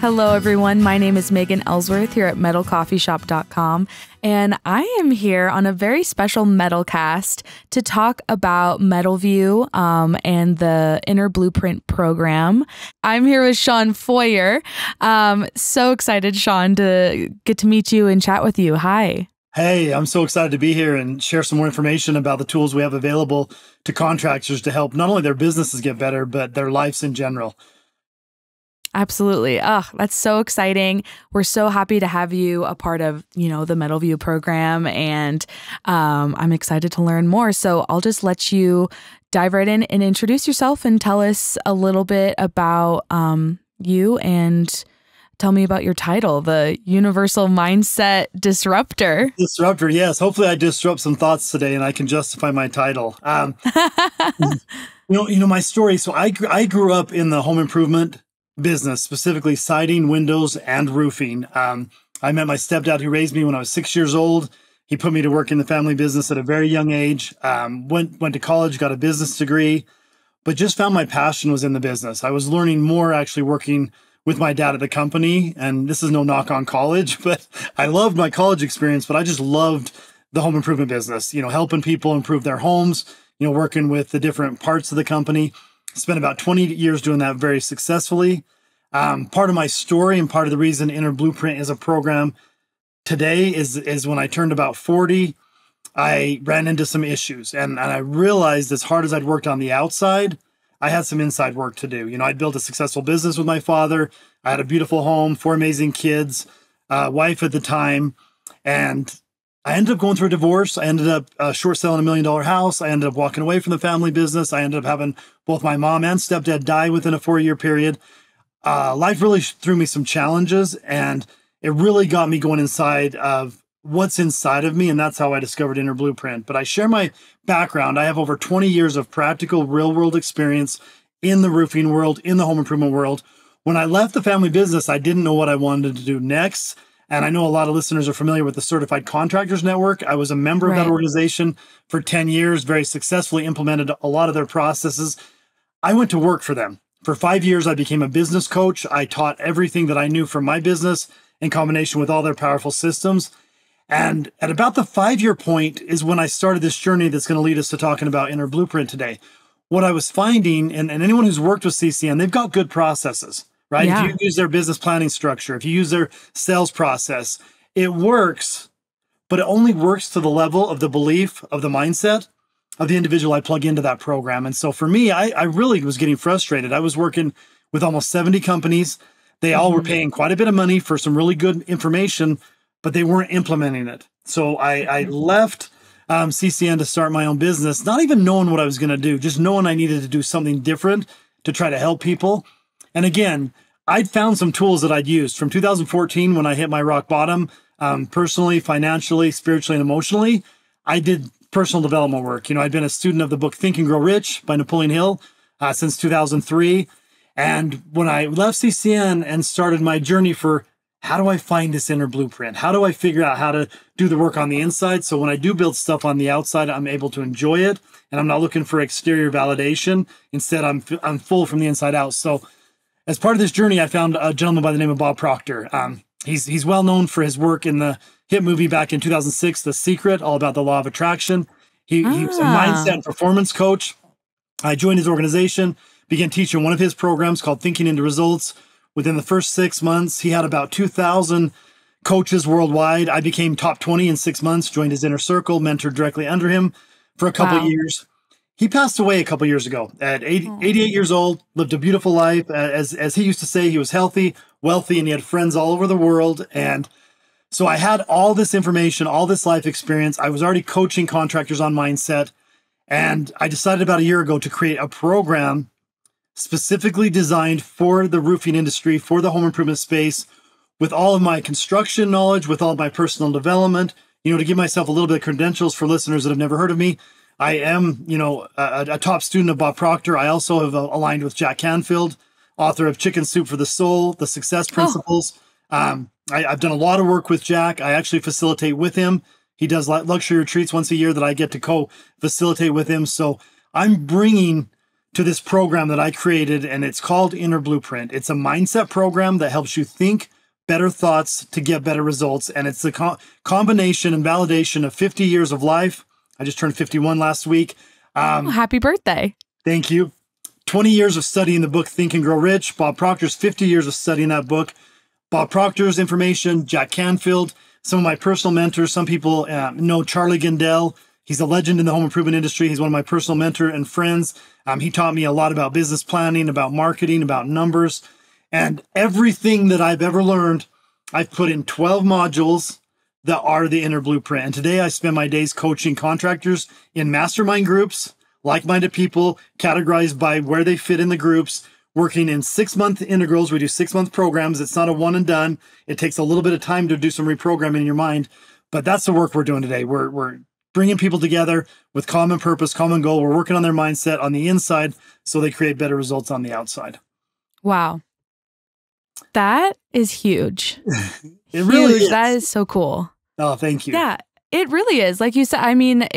Hello, everyone. My name is Megan Ellsworth here at MetalCoffeeShop.com, and I am here on a very special MetalCast to talk about MetalVue and the Inner Blueprint program. I'm here with Shawn Feurer. So excited, Shawn, to get to meet you and chat with you. Hi. Hey, I'm so excited to be here and share some more information about the tools we have available to contractors to help not only their businesses get better, but their lives in general. Absolutely. Oh, that's so exciting. We're so happy to have you a part of, the MetalVue program, and I'm excited to learn more. So I'll just let you dive right in and introduce yourself and tell us a little bit about you, and tell me about your title, the Universal Mindset Disruptor. Disruptor, yes. Hopefully I disrupt some thoughts today and I can justify my title. My story. So I grew up in the home improvement business, specifically siding, windows, and roofing. I met my stepdad who raised me when I was 6 years old. He put me to work in the family business at a very young age. Went to college, got a business degree, but just found my passion was in the business. I was learning more actually working with my dad at the company. And this is no knock on college, but I loved my college experience, but I just loved the home improvement business, helping people improve their homes, working with the different parts of the company. Spent about 20 years doing that very successfully. Part of my story and part of the reason Inner Blueprint is a program today is when I turned about 40, I ran into some issues. And I realized as hard as I'd worked on the outside, I had some inside work to do. I'd built a successful business with my father. I had a beautiful home, 4 amazing kids, wife at the time. And I ended up going through a divorce. I ended up short selling $1 million house. I ended up walking away from the family business. I ended up having both my mom and stepdad die within a 4-year period. Life really threw me some challenges, and it really got me going inside of what's inside of me. And that's how I discovered Inner Blueprint. But I share my background. I have over 20 years of practical real world experience in the roofing world, in the home improvement world. When I left the family business, I didn't know what I wanted to do next. And I know a lot of listeners are familiar with the Certified Contractors Network. I was a member of that organization for 10 years, very successfully implemented a lot of their processes. I went to work for them. For 5 years, I became a business coach. I taught everything that I knew from my business in combination with all their powerful systems. And at about the 5-year point is when I started this journey that's going to lead us to talking about Inner Blueprint today. What I was finding, and anyone who's worked with CCN, they've got good processes. Right? Yeah. If you use their business planning structure, if you use their sales process, it works, but it only works to the level of the belief of the mindset of the individual I plug into that program. And so for me, I really was getting frustrated. I was working with almost 70 companies. They all were paying quite a bit of money for some really good information, but they weren't implementing it. So I left CCN to start my own business, not even knowing what I was going to do, just knowing I needed to do something different to try to help people. And again, I'd found some tools that I'd used from 2014 when I hit my rock bottom, personally, financially, spiritually, and emotionally. I did personal development work. I'd been a student of the book Think and Grow Rich by Napoleon Hill since 2003. And when I left CCN and started my journey for how do I find this inner blueprint? How do I figure out how to do the work on the inside? So when I do build stuff on the outside, I'm able to enjoy it. And I'm not looking for exterior validation. Instead, I'm full from the inside out. So as part of this journey, I found a gentleman by the name of Bob Proctor. He's well known for his work in the hit movie back in 2006, The Secret, all about the law of attraction. He was a mindset and performance coach. I joined his organization, began teaching one of his programs called Thinking into Results. Within the first 6 months, he had about 2,000 coaches worldwide. I became top 20 in 6 months, joined his inner circle, mentored directly under him for a couple of years. He passed away a couple years ago at 88 years old, lived a beautiful life. As he used to say, he was healthy, wealthy, and he had friends all over the world. And so I had all this information, all this life experience. I was already coaching contractors on mindset. And I decided about a year ago to create a program specifically designed for the roofing industry, for the home improvement space, with all of my construction knowledge, with all of my personal development, to give myself a little bit of credentials for listeners that have never heard of me. I am, a top student of Bob Proctor. I also have aligned with Jack Canfield, author of Chicken Soup for the Soul, The Success Principles. I've done a lot of work with Jack. I actually facilitate with him. He does luxury retreats once a year that I get to co-facilitate with him. So I'm bringing to this program that I created, and it's called Inner Blueprint. It's a mindset program that helps you think better thoughts to get better results. And it's the combination and validation of 50 years of life. I just turned 51 last week. Happy birthday. Thank you. 20 years of studying the book, Think and Grow Rich. Bob Proctor's 50 years of studying that book. Bob Proctor's information, Jack Canfield, some of my personal mentors. Some people know Charlie Gindell. He's a legend in the home improvement industry. He's one of my personal mentor and friends. He taught me a lot about business planning, about marketing, about numbers. And everything that I've ever learned, I've put in 12 modules that are the Inner Blueprint. And today I spend my days coaching contractors in mastermind groups, like-minded people categorized by where they fit in the groups, working in 6-month integrals. We do 6-month programs. It's not a one and done. It takes a little bit of time to do some reprogramming in your mind, but that's the work we're doing today. We're bringing people together with common purpose, common goal. We're working on their mindset on the inside so they create better results on the outside. Wow. That is huge. It really is. That is so cool. Oh, thank you. Yeah, it really is. Like you said, I mean,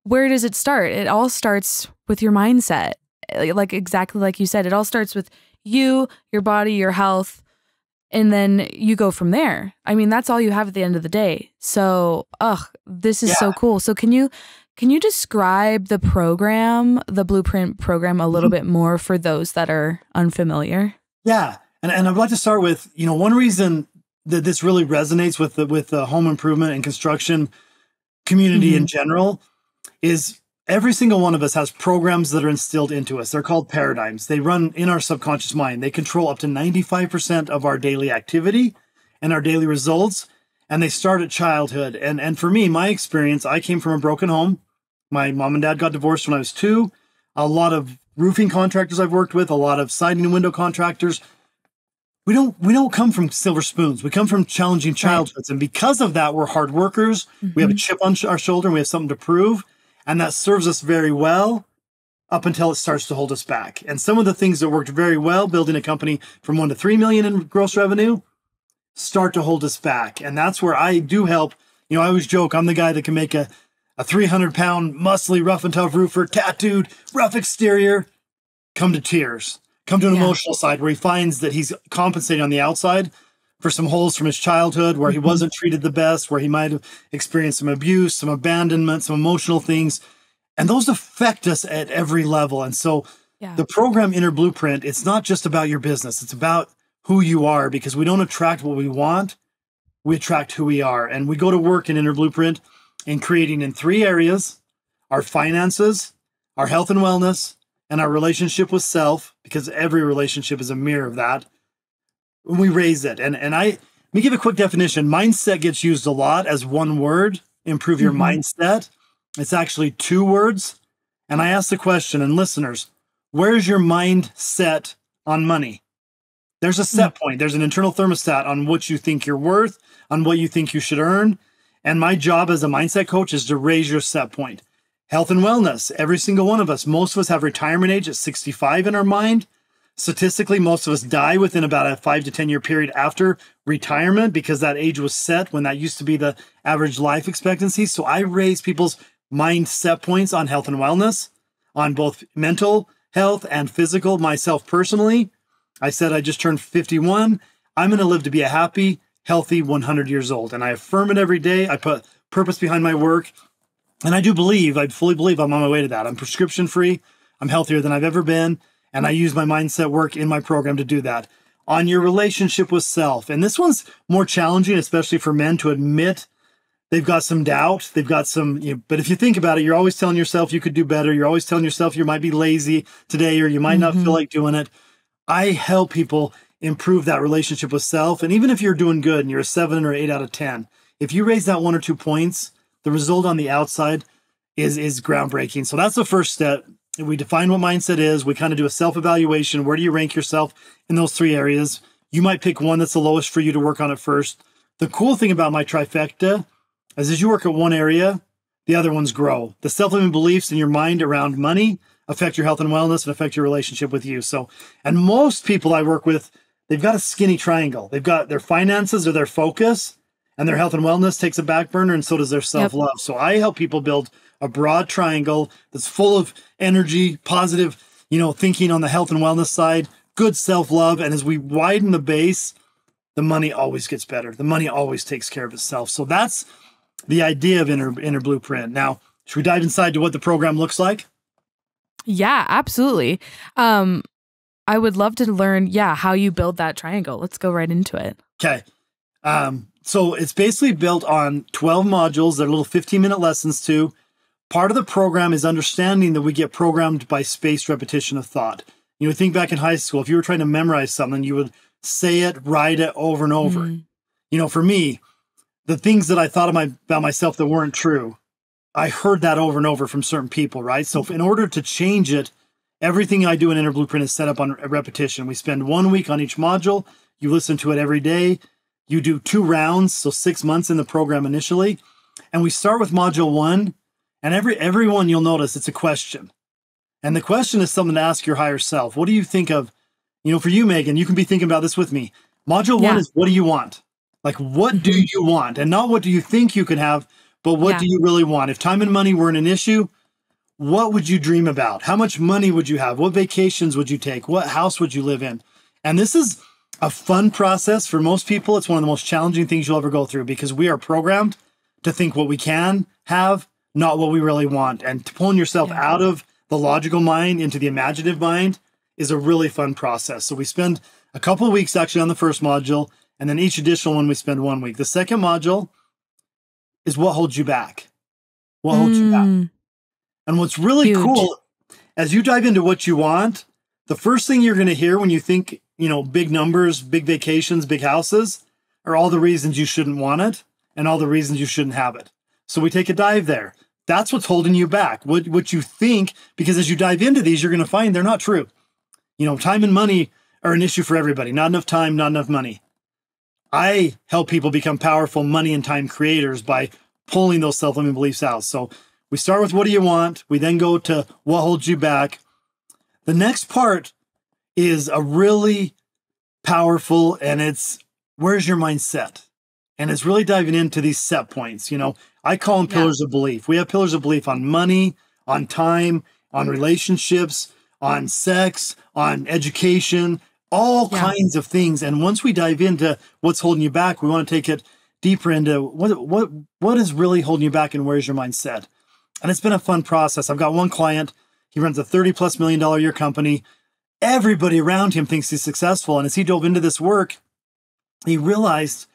where does it start? It all starts with your mindset. Like exactly like you said, it all starts with you, your body, your health, and then you go from there. I mean, that's all you have at the end of the day. So, this is so cool. So can you describe the program, the Blueprint program, a little bit more for those that are unfamiliar? Yeah. And I'd like to start with, one reason that this really resonates with the home improvement and construction community in general is every single one of us has programs that are instilled into us. They're called paradigms. They run in our subconscious mind. They control up to 95% of our daily activity and our daily results. And they start at childhood. And for me, my experience, I came from a broken home. My mom and dad got divorced when I was 2. A lot of roofing contractors I've worked with, a lot of siding and window contractors. We don't come from silver spoons. We come from challenging childhoods. And because of that, we're hard workers. We have a chip on our shoulder and we have something to prove. And that serves us very well up until it starts to hold us back. And some of the things that worked very well, building a company from 1 to 3 million in gross revenue, start to hold us back. And that's where I do help. I always joke, I'm the guy that can make a 300-pound, muscly, rough and tough roofer, tattooed, rough exterior, come to tears, come to an emotional side where he finds that he's compensating on the outside for some holes from his childhood where he wasn't treated the best, where he might have experienced some abuse, some abandonment, some emotional things. And those affect us at every level. And so the program Inner Blueprint, it's not just about your business. It's about who you are, because we don't attract what we want. We attract who we are. And we go to work in Inner Blueprint in creating in 3 areas: our finances, our health and wellness, and our relationship with self, because every relationship is a mirror of that. When we raise it. And let me give a quick definition. Mindset gets used a lot as one word, improve your mindset. It's actually 2 words. And I ask the question, and listeners, where's your mind set on money? There's a set point. There's an internal thermostat on what you think you're worth, on what you think you should earn. And my job as a mindset coach is to raise your set point. Health and wellness. Every single one of us, most of us have retirement age at 65 in our mind. Statistically, most of us die within about a 5 to 10 year period after retirement, because that age was set when that used to be the average life expectancy. So I raise people's mindset points on health and wellness, on both mental health and physical. Myself personally, I said I just turned 51. I'm going to live to be a happy, healthy 100 years old. And I affirm it every day. I put purpose behind my work. And I fully believe I'm on my way to that. I'm prescription free. I'm healthier than I've ever been. And I use my mindset work in my program to do that. On your relationship with self. And this one's more challenging, especially for men, to admit they've got some doubt. They've got some, but if you think about it, you're always telling yourself you could do better. You're always telling yourself you might be lazy today, or you might not feel like doing it. I help people improve that relationship with self. And even if you're doing good and you're a 7 or 8 out of 10, if you raise that 1 or 2 points, the result on the outside is groundbreaking. So that's the first step. We define what mindset is. We kind of do a self-evaluation. Where do you rank yourself in those 3 areas? You might pick one that's the lowest for you to work on it first. The cool thing about my trifecta is as you work at one area, the other ones grow. The self-limiting beliefs in your mind around money affect your health and wellness and affect your relationship with you. So, and most people I work with, they've got a skinny triangle. They've got their finances or their focus, and their health and wellness takes a back burner, and so does their self-love. So I help people build a broad triangle that's full of energy, positive, thinking on the health and wellness side, good self-love. And as we widen the base, the money always gets better. The money always takes care of itself. So that's the idea of Inner Blueprint. Now, should we dive inside to what the program looks like? Yeah, absolutely. I would love to learn, how you build that triangle. Let's go right into it. Okay. So it's basically built on 12 modules. They're little 15-minute lessons too. Part of the program is understanding that we get programmed by spaced repetition of thought. Think back in high school, if you were trying to memorize something, you would say it, write it over and over. For me, the things that I thought about myself that weren't true, I heard that over and over from certain people, right? So in order to change it, everything I do in Inner Blueprint is set up on repetition. We spend 1 week on each module. You listen to it every day. You do 2 rounds, so 6 months in the program initially. And we start with module 1, and every one you'll notice it's a question. And the question is something to ask your higher self. What do you think of, for you, Megan, you can be thinking about this with me. Module 1 is, what do you want? Like, what do you want? And not what do you think you can have, but what do you really want? If time and money weren't an issue, what would you dream about? How much money would you have? What vacations would you take? What house would you live in? And this is a fun process for most people. It's one of the most challenging things you'll ever go through, because we are programmed to think what we can have, not what we really want. And pulling yourself out of the logical mind into the imaginative mind is a really fun process. So we spend a couple of weeks actually on the first module, and then each additional one we spend 1 week. The second module is what holds you back. What holds you back? And what's really cool, as you dive into what you want, the first thing you're going to hear when you think, big numbers, big vacations, big houses, are all the reasons you shouldn't want it and all the reasons you shouldn't have it. So we take a dive there. That's what's holding you back. What you think, because as you dive into these, you're going to find they're not true. Time and money are an issue for everybody. Not enough time, not enough money. I help people become powerful money and time creators by pulling those self-limiting beliefs out. So we start with what do you want? We then go to what holds you back. The next part is a really powerful, and it's where's your mindset? And it's really diving into these set points. I call them pillars of belief. We have pillars of belief on money, on time, on relationships, on sex, on education, all kinds of things. And once we dive into what's holding you back, we want to take it deeper into what is really holding you back and where's your mindset. And it's been a fun process. I've got one client. He runs a $30+ million a year company. Everybody around him thinks he's successful. And as he dove into this work, he realized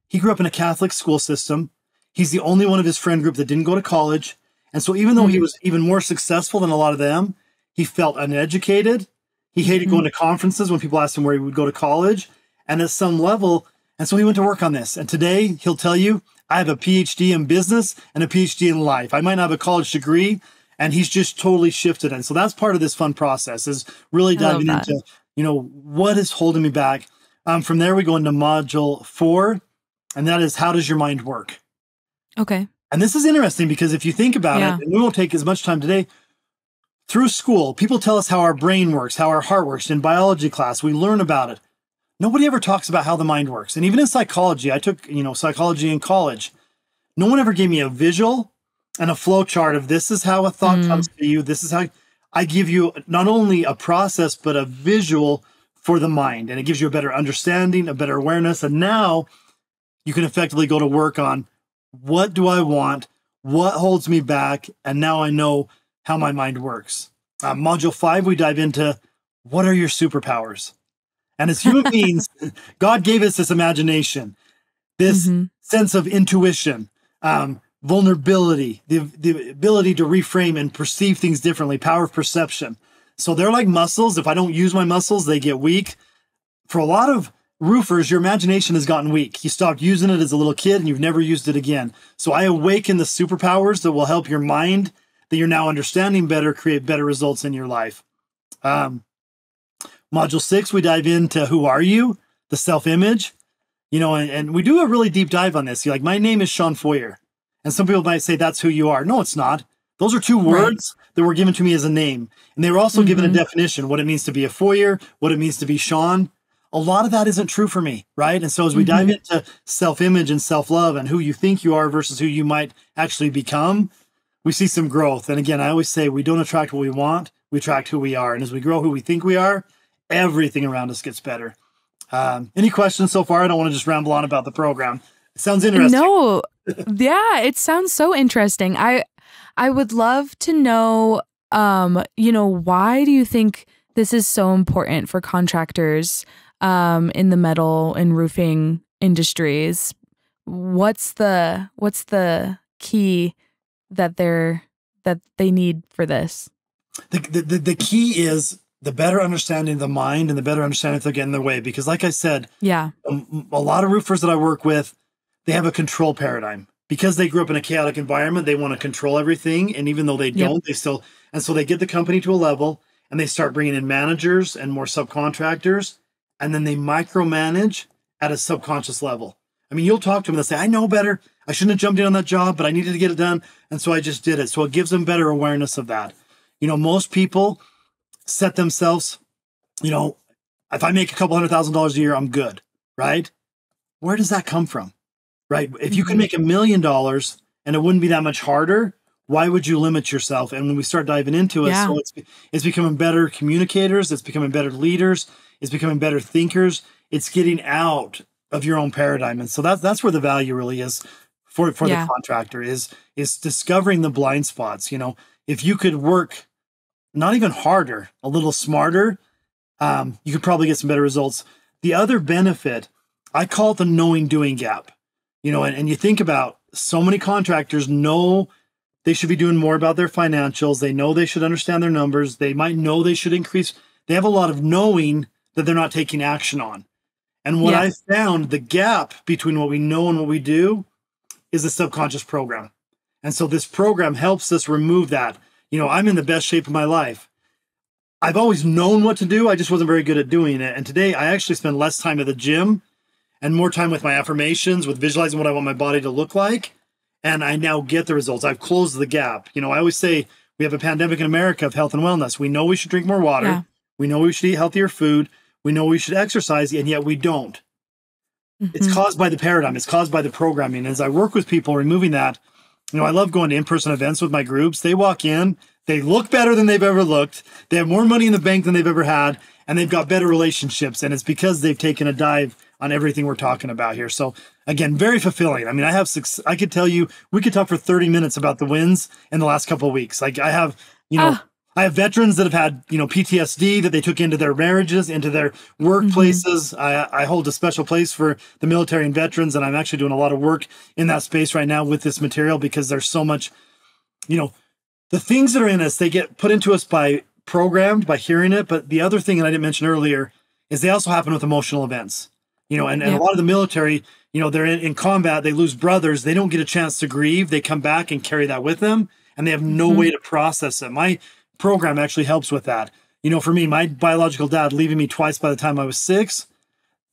he grew up in a Catholic school system. He's the only one of his friend group that didn't go to college. And so even though he was even more successful than a lot of them, he felt uneducated. He hated going to conferences when people asked him where he would go to college. And at some level, and so he went to work on this. And today he'll tell you, I have a PhD in business and a PhD in life. I might not have a college degree, and he's just totally shifted. And so that's part of this fun process, is really diving into, what is holding me back. From there, we go into module 4, and that is, how does your mind work? Okay. And this is interesting because if you think about it, and we won't take as much time today, through school, people tell us how our brain works, how our heart works. In biology class, we learn about it. Nobody ever talks about how the mind works. And even in psychology, I took, psychology in college. No one ever gave me a visual and a flow chart of this is how a thought comes to you. This is how I give you not only a process, but a visual for the mind. And it gives you a better understanding, a better awareness. And now you can effectively go to work on, what do I want? What holds me back? And now I know how my mind works. Module 5, we dive into, what are your superpowers? And as human beings, God gave us this imagination, this sense of intuition, vulnerability, the ability to reframe and perceive things differently, power of perception. So they're like muscles. If I don't use my muscles, they get weak. For a lot of roofers, your imagination has gotten weak. You stopped using it as a little kid and you've never used it again. So I awaken the superpowers that will help your mind, that you're now understanding better, create better results in your life. Module 6, we dive into who are you, the self-image, and we do a really deep dive on this. You're like, my name is Shawn Feurer. And some people might say that's who you are. No, it's not. Those are 2 words that were given to me as a name. And they were also given a definition, what it means to be a Feurer, what it means to be Shawn. a lot of that isn't true for me, right? And so as we dive into self-image and self-love and who you think you are versus who you might actually become, we see some growth. And again, I always say we don't attract what we want, we attract who we are. And as we grow who we think we are, everything around us gets better. Any questions so far? I don't want to just ramble on about the program. It sounds interesting. No, yeah, it sounds so interesting. I would love to know, why do you think this is so important for contractors in the metal and roofing industries? What's the key that they need for this? The key is the better understanding of the mind and the better understanding if they're getting in their way. Because like I said, yeah, a lot of roofers that I work with, they have a control paradigm. Because they grew up in a chaotic environment, they want to control everything. And even though they don't, they still, and so they get the company to a level and they start bringing in managers and more subcontractors. And then they micromanage at a subconscious level. I mean, you'll talk to them and they'll say, I know better. I shouldn't have jumped in on that job, but I needed to get it done. And so I just did it. So it gives them better awareness of that. Most people set themselves, if I make a couple $100,000 a year, I'm good, right? Where does that come from, right? If you can make $1 million and it wouldn't be that much harder, why would you limit yourself? And when we start diving into it, so it's becoming better communicators, it's becoming better leaders, it's becoming better thinkers. It's getting out of your own paradigm. And so that's where the value really is for the contractor is discovering the blind spots. If you could work not even harder, a little smarter, you could probably get some better results. The other benefit, I call it the knowing doing gap. And you think about so many contractors know they should be doing more about their financials. They know they should understand their numbers. They might know they should increase. They have a lot of knowing that they're not taking action on. And what I found, the gap between what we know and what we do is a subconscious program. And so this program helps us remove that. I'm in the best shape of my life. I've always known what to do. I just wasn't very good at doing it. And today I actually spend less time at the gym and more time with my affirmations, with visualizing what I want my body to look like. And I now get the results. I've closed the gap. I always say we have a pandemic in America of health and wellness. We know we should drink more water. Yeah. We know we should eat healthier food. We know we should exercise, and yet we don't. It's caused by the paradigm. It's caused by the programming. As I work with people removing that, I love going to in-person events with my groups. They walk in, they look better than they've ever looked. They have more money in the bank than they've ever had, and they've got better relationships. And it's because they've taken a dive on everything we're talking about here. So again, very fulfilling. I mean, I could tell you, we could talk for 30 minutes about the wins in the last couple of weeks. Like I have, I have veterans that have had, PTSD that they took into their marriages, into their workplaces. I hold a special place for the military and veterans, and I'm actually doing a lot of work in that space right now with this material because there's so much, the things that are in us, they get put into us by programmed, by hearing it. But the other thing that I didn't mention earlier is they also happen with emotional events, and a lot of the military, they're in combat, they lose brothers, they don't get a chance to grieve. They come back and carry that with them, and they have no way to process it. My program actually helps with that. For me, my biological dad leaving me twice by the time I was 6,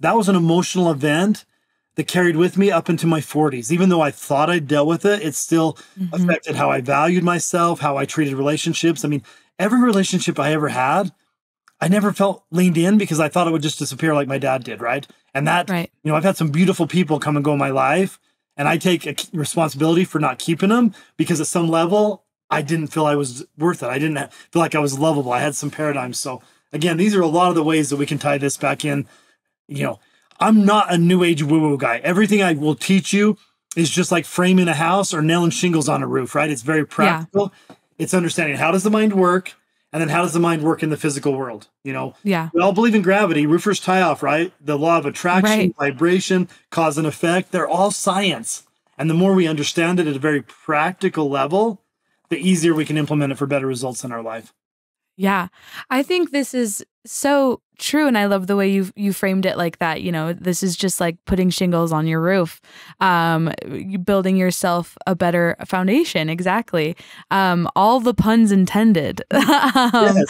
that was an emotional event that carried with me up into my 40s. Even though I thought I dealt with it, it still affected how I valued myself, how I treated relationships. I mean, every relationship I ever had, I never felt leaned in because I thought it would just disappear like my dad did, right? And that, I've had some beautiful people come and go in my life, and I take a responsibility for not keeping them because at some level, I didn't feel I was worth it. I didn't feel like I was lovable. I had some paradigms. So again, these are a lot of the ways that we can tie this back in. I'm not a new age woo-woo guy. Everything I will teach you is just like framing a house or nailing shingles on a roof, right? It's very practical. Yeah. It's understanding how does the mind work, and then how does the mind work in the physical world? We all believe in gravity. Roofers tie off, right? The law of attraction, vibration, cause and effect. They're all science. And the more we understand it at a very practical level, the easier we can implement it for better results in our life. Yeah, I think this is so true. And I love the way you framed it like that. This is just like putting shingles on your roof, building yourself a better foundation. Exactly. All the puns intended. Yes.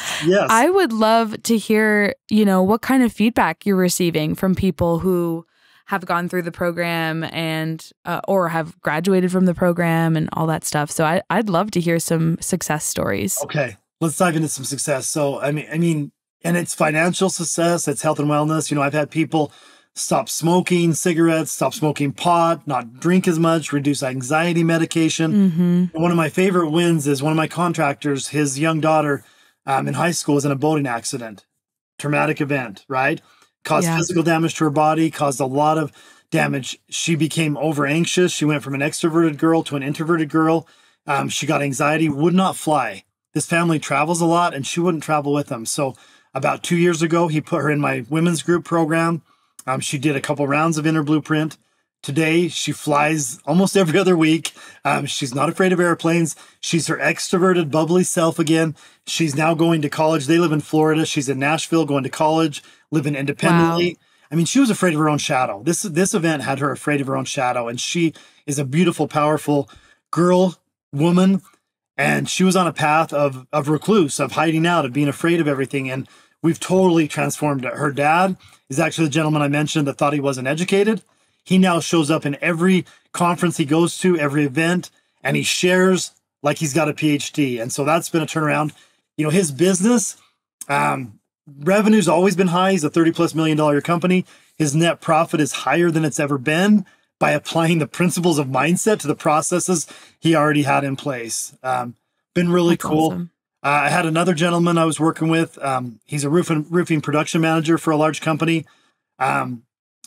I would love to hear, what kind of feedback you're receiving from people who have gone through the program and or have graduated from the program and all that stuff. So I'd love to hear some success stories. Okay, let's dive into some success. So I mean, And it's financial success, it's health and wellness. You know, I've had people stop smoking cigarettes, stop smoking pot, not drink as much, reduce anxiety medication. And one of my favorite wins is one of my contractors, his young daughter in high school was in a boating accident, traumatic event, right? Caused physical damage to her body, caused a lot of damage. She became over anxious. She went from an extroverted girl to an introverted girl. She got anxiety, would not fly. This family travels a lot and she wouldn't travel with them. So about 2 years ago, he put her in my women's group program. She did a couple rounds of inner BluePrint. Today, she flies almost every other week. She's not afraid of airplanes. She's her extroverted, bubbly self again. She's now going to college. They live in Florida. She's in Nashville going to college, living independently. Wow. I mean, she was afraid of her own shadow. This event had her afraid of her own shadow. And she is a beautiful, powerful girl, woman. And she was on a path of recluse, of hiding out, of being afraid of everything. And we've totally transformed her. Her dad is actually the gentleman I mentioned that thought he wasn't educated. He now shows up in every conference he goes to, every event, and he shares like he's got a PhD. And so that's been a turnaround. You know, his business, revenue's always been high. He's a $30+ million company. His net profit is higher than it's ever been by applying the principles of mindset to the processes he already had in place. Been really that's cool. Awesome. I had another gentleman I was working with. He's a roofing production manager for a large company.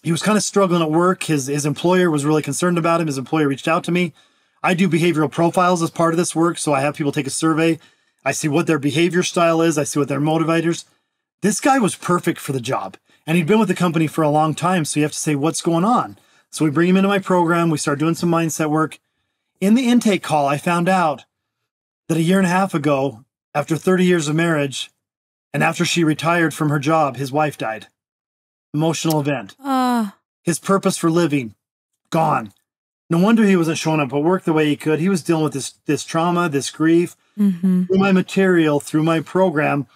He was kind of struggling at work. His employer was really concerned about him. His employer reached out to me. I do behavioral profiles as part of this work. So I have people take a survey. I see what their behavior style is. I see what their motivators. This guy was perfect for the job. And he'd been with the company for a long time. So you have to say, what's going on? So we bring him into my program. We start doing some mindset work. In the intake call, I found out that a year and a half ago, after 30 years of marriage, and after she retired from her job, his wife died. Emotional event. His purpose for living, gone. No wonder he wasn't showing up at work the way he could. He was dealing with this trauma, this grief. Through my material, through my program,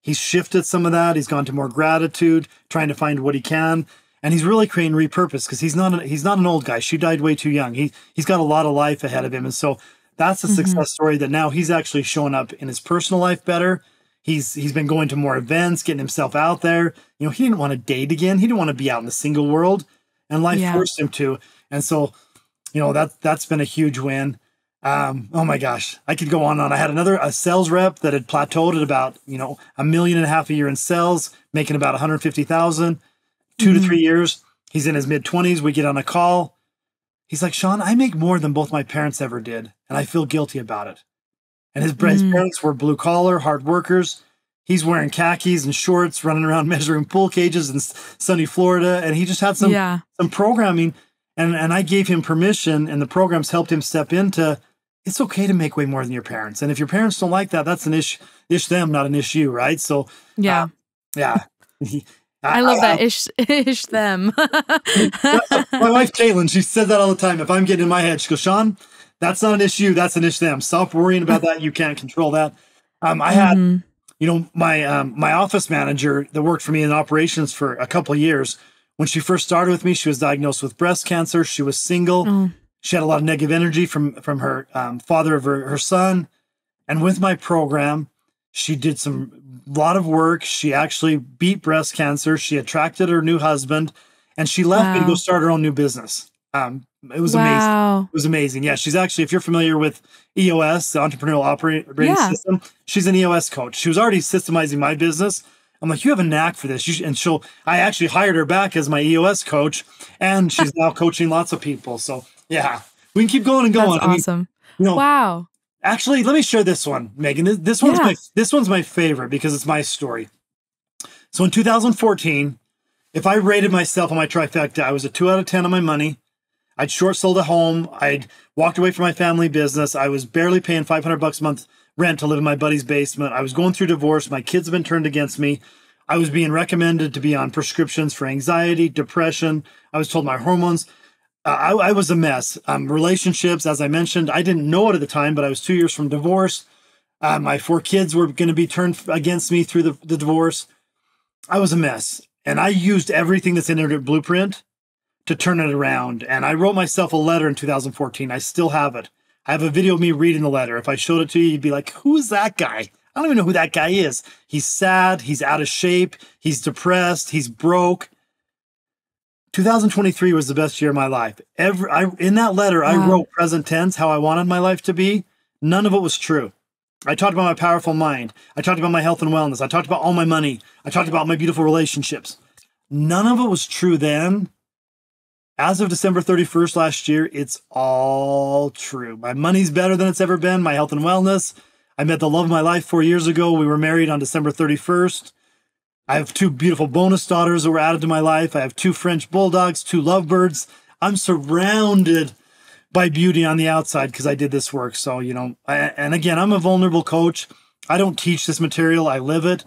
he's shifted some of that. He's gone to more gratitude, trying to find what he can. And he's really creating repurpose because he's not an old guy. She died way too young. He's got a lot of life ahead of him. And so that's a success story that now he's actually showing up in his personal life better. He's been going to more events, getting himself out there. You know, he didn't want to date again. He didn't want to be out in the single world, and life forced him to. And so, you know, that's been a huge win. Oh my gosh, I could go on and on. I had a sales rep that had plateaued at about, $1.5 million a year in sales, making about 150,000, 2 to 3 years. He's in his mid-20s. We get on a call. He's like, Shawn, I make more than both my parents ever did, and I feel guilty about it. And his parents were blue collar, hard workers. He's wearing khakis and shorts, running around measuring pool cages in sunny Florida. And he just had some programming. And I gave him permission, and the programs helped him step into, it's okay to make way more than your parents. And if your parents don't like that, that's an ish them, not an issue, right? So yeah. I love that ish them. My wife, Caitlin, she says that all the time. If I'm getting in my head, she goes, Shawn, that's not an issue. That's an ish them. Stop worrying about that. You can't control that. I had, my office manager that worked for me in operations for a couple of years. When she first started with me, she was diagnosed with breast cancer. She was single. She had a lot of negative energy from her father of her son. And with my program, she did a lot of work. She actually beat breast cancer. She attracted her new husband, and she left me to go start her own new business. It was amazing. It was amazing. Yeah, she's actually, if you're familiar with EOS, the Entrepreneurial Operating System, she's an EOS coach. She was already systemizing my business. I'm like, you have a knack for this. I actually hired her back as my EOS coach, and she's now coaching lots of people. So yeah, we can keep going and going. That's awesome. Wow. Actually, let me share this one, Megan. This one's my favorite because it's my story. So in 2014, if I rated myself on my trifecta, I was a 2 out of 10 on my money. I'd short sold a home. I'd walked away from my family business. I was barely paying $500 a month rent to live in my buddy's basement. I was going through divorce. My kids have been turned against me. I was being recommended to be on prescriptions for anxiety, depression. I was told my hormones. I was a mess. Relationships, as I mentioned, I didn't know it at the time, but I was 2 years from divorce. My 4 kids were going to be turned against me through the divorce. I was a mess. And I used everything that's in BluePrint to turn it around. And I wrote myself a letter in 2014. I still have it. I have a video of me reading the letter. If I showed it to you, you'd be like, who is that guy? I don't even know who that guy is. He's sad. He's out of shape. He's depressed. He's broke. 2023 was the best year of my life. In that letter, I wrote present tense, how I wanted my life to be. None of it was true. I talked about my powerful mind. I talked about my health and wellness. I talked about all my money. I talked about my beautiful relationships. None of it was true then. As of December 31st last year, it's all true. My money's better than it's ever been. My health and wellness. I met the love of my life 4 years ago. We were married on December 31st. I have 2 beautiful bonus daughters that were added to my life. I have 2 French bulldogs, 2 lovebirds. I'm surrounded by beauty on the outside because I did this work. So, and again, I'm a vulnerable coach. I don't teach this material. I live it.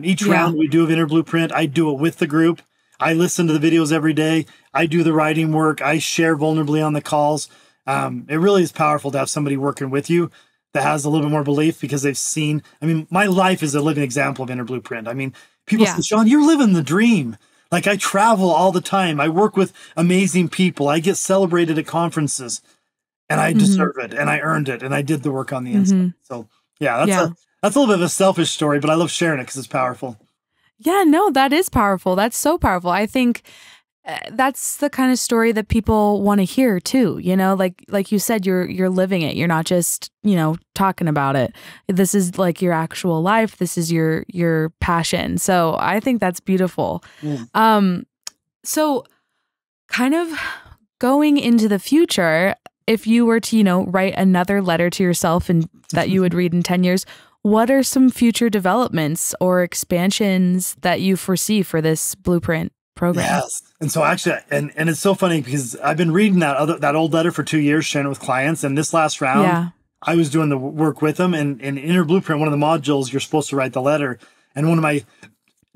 Each round we do of Inner Blueprint, I do it with the group. I listen to the videos every day. I do the writing work. I share vulnerably on the calls. It really is powerful to have somebody working with you that has a little bit more belief because they've seen, my life is a living example of Inner Blueprint. People say, Shawn, you're living the dream. Like, I travel all the time. I work with amazing people. I get celebrated at conferences, and I deserve it, and I earned it, and I did the work on the inside. So that's a little bit of a selfish story, but I love sharing it because it's powerful. Yeah, no, that is powerful. That's so powerful. I think that's the kind of story that people want to hear too. Like you said, you're living it. You're not just, talking about it. This is like your actual life. This is your passion. So I think that's beautiful. So kind of going into the future, if you were to, write another letter to yourself and that you would read in 10 years, what are some future developments or expansions that you foresee for this Blueprint program? Yes. And so actually, and it's so funny because I've been reading that old letter for 2 years, sharing it with clients. And this last round, I was doing the work with them. And in Inner Blueprint, one of the modules, you're supposed to write the letter. And one of my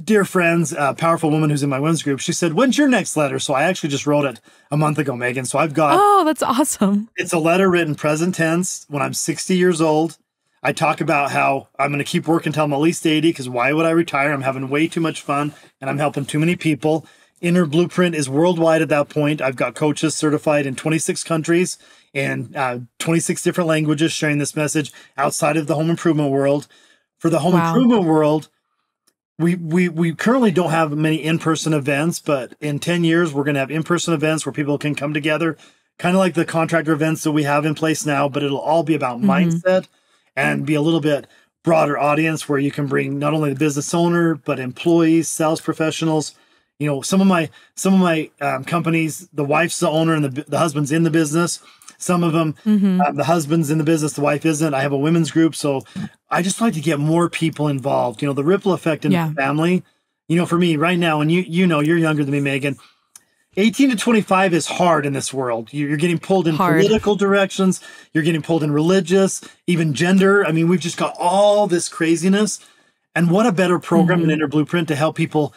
dear friends, a powerful woman who's in my women's group, she said, when's your next letter? So I actually just wrote it a month ago, Megan. So I've got... Oh, that's awesome. It's a letter written present tense when I'm 60 years old. I talk about how I'm going to keep working until I'm at least 80 because why would I retire? I'm having way too much fun and I'm helping too many people. Inner Blueprint is worldwide at that point. I've got coaches certified in 26 countries and 26 different languages sharing this message outside of the home improvement world. For the home improvement world, we currently don't have many in-person events, but in 10 years, we're going to have in-person events where people can come together, kind of like the contractor events that we have in place now, but it'll all be about mindset and be a little bit broader audience where you can bring not only the business owner, but employees, sales professionals. Some of my companies, the wife's the owner and the husband's in the business. Some of them, the husband's in the business, the wife isn't. I have a women's group. So I just like to get more people involved. The ripple effect in the family, for me right now, and you're younger than me, Megan, 18 to 25 is hard in this world. You're getting pulled in political directions. You're getting pulled in religious, even gender. We've just got all this craziness. And what a better program than Inner Blueprint to help people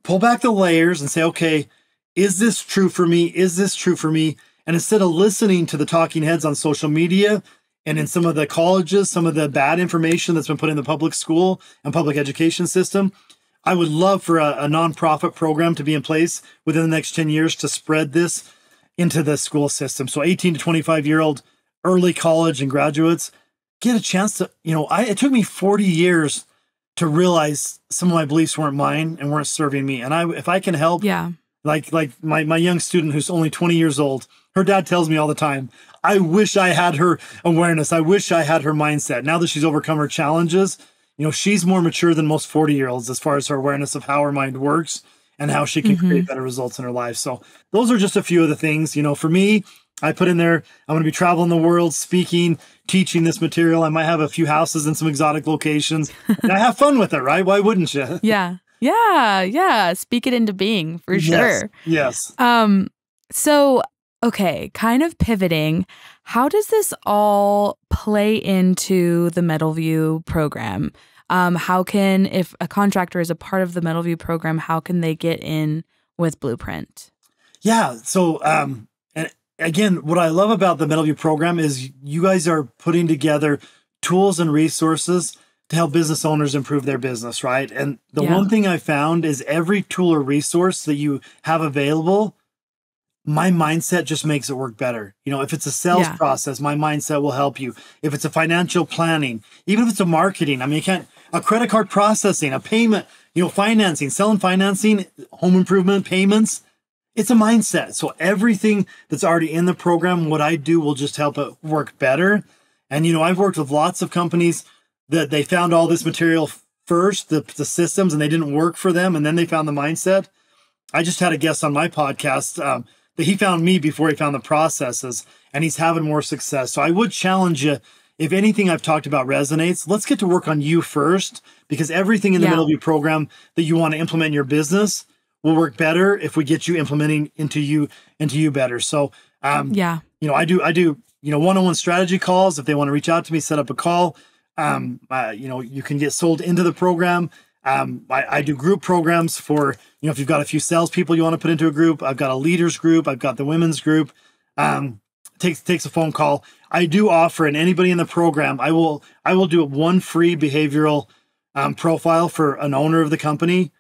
pull back the layers and say, okay, is this true for me? Is this true for me? And instead of listening to the talking heads on social media and in some of the colleges, some of the bad information that's been put in the public school and public education system, I would love for a nonprofit program to be in place within the next 10 years to spread this into the school system. So 18 to 25-year-old early college and graduates get a chance to, it took me 40 years to realize some of my beliefs weren't mine and weren't serving me. And if I can help, like my young student who's only 20 years old, her dad tells me all the time, I wish I had her awareness. I wish I had her mindset. Now that she's overcome her challenges, she's more mature than most 40-year-olds as far as her awareness of how her mind works and how she can create better results in her life. So those are just a few of the things. For me, I put in there, I'm going to be traveling the world, speaking, teaching this material. I might have a few houses in some exotic locations. And I have fun with it, right? Why wouldn't you? Yeah. Speak it into being for sure. Yes. So, okay, kind of pivoting. How does this all play into the MetalVue program? How can, if a contractor is a part of the MetalVue program, how can they get in with Blueprint? Yeah. So, and again, what I love about the MetalVue program is you guys are putting together tools and resources to help business owners improve their business, right? And the one thing I found is every tool or resource that you have available, my mindset just makes it work better. You know, if it's a sales process, my mindset will help you. If it's a financial planning, even if it's a marketing, I mean, a credit card processing, a payment, you know, financing, selling financing, home improvement payments, it's a mindset. So everything that's already in the program, what I do will just help it work better. And, you know, I've worked with lots of companies that they found all this material first, the systems, and they didn't work for them. And then they found the mindset. I just had a guest on my podcast that he found me before he found the processes, and he's having more success. So I would challenge you, if anything I've talked about resonates, let's get to work on you first, because everything in the MetalVue program that you want to implement in your business will work better if we get you implementing into you better. So, you know, I do, you know, one-on-one strategy calls. If they want to reach out to me, set up a call. You know, you can get sold into the program. I do group programs for, you know, if you've got a few salespeople you want to put into a group. I've got a leaders group. I've got the women's group. Takes a phone call. I do offer, and anybody in the program, I will do one free behavioral profile for an owner of the company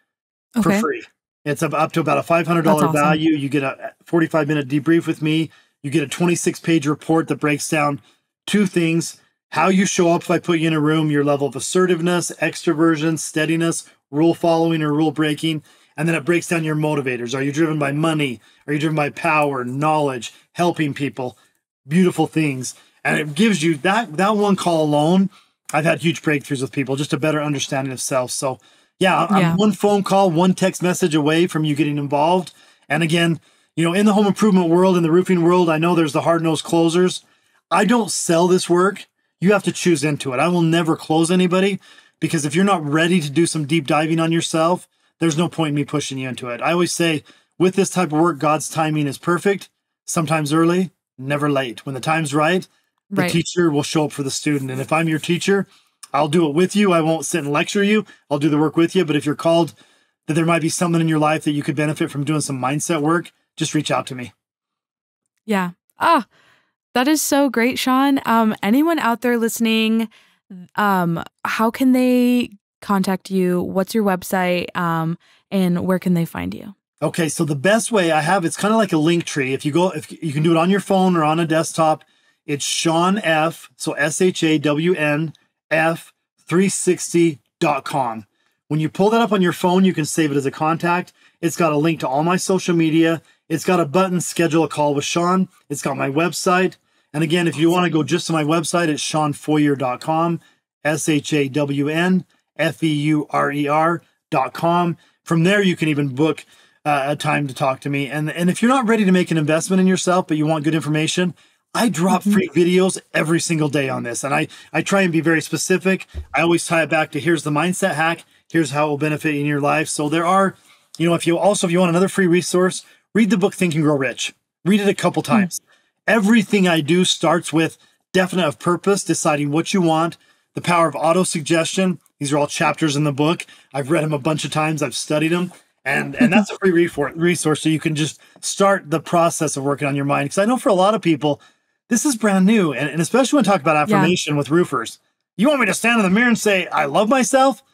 for free. It's up to about a $500 value. You get a 45-minute debrief with me. You get a 26-page report that breaks down two things: how you show up if I put you in a room, your level of assertiveness, extroversion, steadiness, rule following or rule breaking. And then it breaks down your motivators. Are you driven by money? Are you driven by power, knowledge, helping people, beautiful things? And it gives you that one call alone. I've had huge breakthroughs with people, just a better understanding of self. So yeah, I'm one phone call, one text message away from you getting involved. And again, you know, in the home improvement world, in the roofing world, I know there's the hard-nosed closers. I don't sell this work. You have to choose into it. I will never close anybody, because if you're not ready to do some deep diving on yourself, there's no point in me pushing you into it. I always say, with this type of work, God's timing is perfect, sometimes early, never late. When the time's right, the teacher will show up for the student. And if I'm your teacher, I'll do it with you. I won't sit and lecture you. I'll do the work with you. But if you're called that there might be someone in your life that you could benefit from doing some mindset work, just reach out to me. Yeah. That is so great, Shawn. Anyone out there listening, how can they contact you? What's your website? And where can they find you? Okay, so the best way I have, it's kind of like a link tree. If you can do it on your phone or on a desktop, it's Shawn F, so SHAWN F 360.com. When you pull that up on your phone, you can save it as a contact. It's got a link to all my social media. It's got a button, schedule a call with Shawn. It's got my website. And again, if you want to go just to my website, it's ShawnFeurer.com, ShawnFeurer.com. From there, you can even book a time to talk to me. And if you're not ready to make an investment in yourself, but you want good information, I drop free videos every single day on this. And I try and be very specific. I always tie it back to, here's the mindset hack. Here's how it will benefit in your life. So there are, you know, if you want another free resource, read the book Think and Grow Rich. Read it a couple times. Everything I do starts with definite of purpose, deciding what you want, the power of auto-suggestion. These are all chapters in the book. I've read them a bunch of times. I've studied them. And that's a free resource. So you can just start the process of working on your mind. Because I know for a lot of people, this is brand new. And especially when I talk about affirmation with roofers. You want me to stand in the mirror and say, I love myself?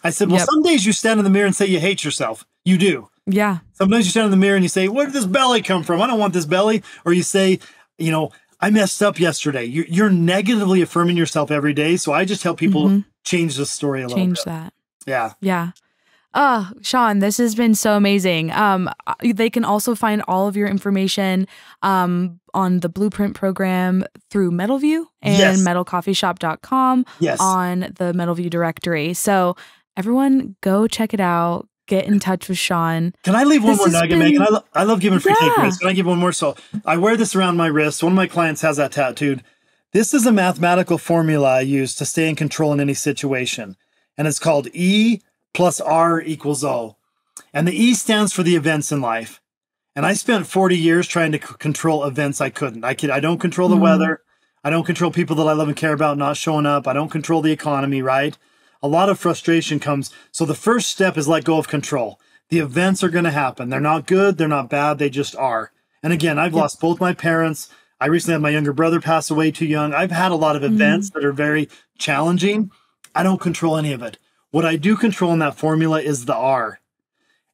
I said, well, some days you stand in the mirror and say you hate yourself. You do. Yeah. Sometimes you stand in the mirror and you say, where did this belly come from? I don't want this belly. Or you say, you know, I messed up yesterday. You're negatively affirming yourself every day. So I just help people change the story a little bit. Change that. Yeah. Yeah. Shawn, this has been so amazing. They can also find all of your information on the BluePrint program through MetalVue and MetalCoffeeShop.com on the MetalVue directory. So everyone go check it out. Get in touch with Shawn. Can I leave one more nugget, Megan? I love giving free takeaways. Can I give one more? So I wear this around my wrist. One of my clients has that tattooed. This is a mathematical formula I use to stay in control in any situation. And it's called E plus R equals O. And the E stands for the events in life. And I spent 40 years trying to control events I couldn't. I don't control the weather. I don't control people that I love and care about not showing up. I don't control the economy, right? A lot of frustration comes. So the first step is let go of control. The events are going to happen. They're not good. They're not bad. They just are. And again, I've lost both my parents. I recently had my younger brother pass away too young. I've had a lot of events that are very challenging. I don't control any of it. What I do control in that formula is the R.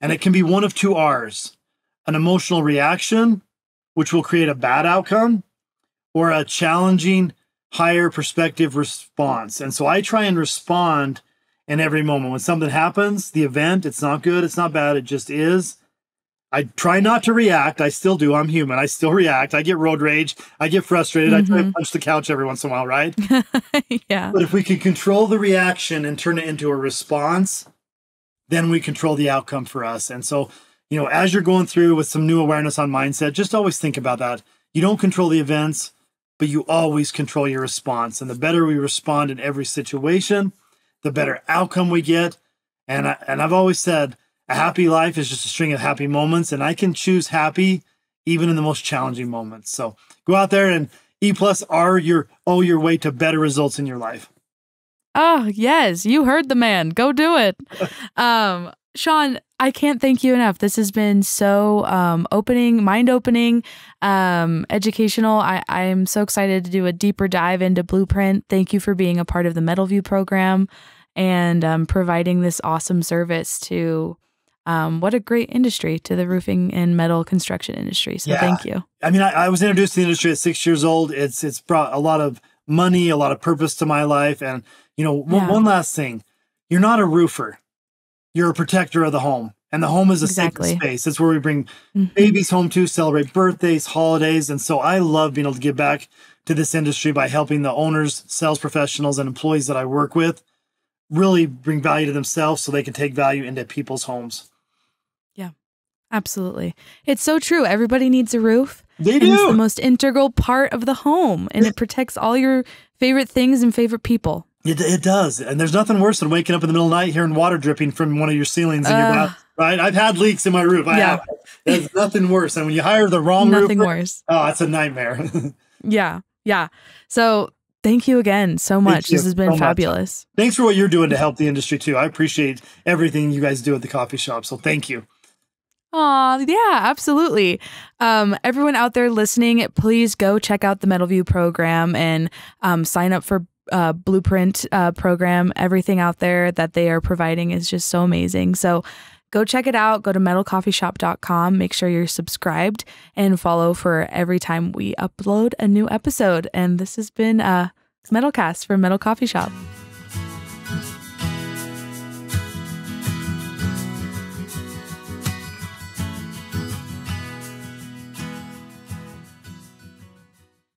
And it can be one of two R's: an emotional reaction which will create a bad outcome, or a challenging, higher perspective response. And so I try and respond in every moment. When something happens, the event, it's not good, it's not bad, it just is. I try not to react. I still do. I'm human. I still react. I get road rage. I get frustrated. I try to punch the couch every once in a while, right? Yeah. But if we can control the reaction and turn it into a response, then we control the outcome for us. And so, as you're going through with some new awareness on mindset, just always think about that. You don't control the events, but you always control your response. And the better we respond in every situation, the better outcome we get. And I've always said, a happy life is just a string of happy moments, and I can choose happy even in the most challenging moments. So go out there and E+R your way to better results in your life. Oh, yes. You heard the man. Go do it. Shawn, I can't thank you enough. This has been so mind-opening, educational. I am so excited to do a deeper dive into BluePrint. Thank you for being a part of the MetalVue program and providing this awesome service to what a great industry, to the roofing and metal construction industry. So thank you. I mean, I was introduced to the industry at 6 years old. It's brought a lot of money, a lot of purpose to my life. And, one last thing, you're not a roofer. You're a protector of the home. And the home is a sacred space. It's where we bring babies home to celebrate birthdays, holidays. And so I love being able to give back to this industry by helping the owners, sales professionals, and employees that I work with really bring value to themselves so they can take value into people's homes. Yeah, absolutely. It's so true. Everybody needs a roof. They do. It's the most integral part of the home, and it protects all your favorite things and favorite people. It does. And there's nothing worse than waking up in the middle of the night hearing water dripping from one of your ceilings in your bath, right? I've had leaks in my roof. There's nothing worse. And when you hire the wrong roofer, nothing worse. Oh, it's a nightmare. Yeah. So thank you again so much. This has been fabulous. Thanks for what you're doing to help the industry too. I appreciate everything you guys do at the coffee shop. So thank you. Oh, yeah, absolutely. Everyone out there listening, please go check out the MetalVue program and sign up for BluePrint program. Everything out there that they are providing is just so amazing. So go check it out. Go to MetalCoffeeShop.com. Make sure you're subscribed and follow for every time we upload a new episode. And this has been MetalCast from Metal Coffee Shop.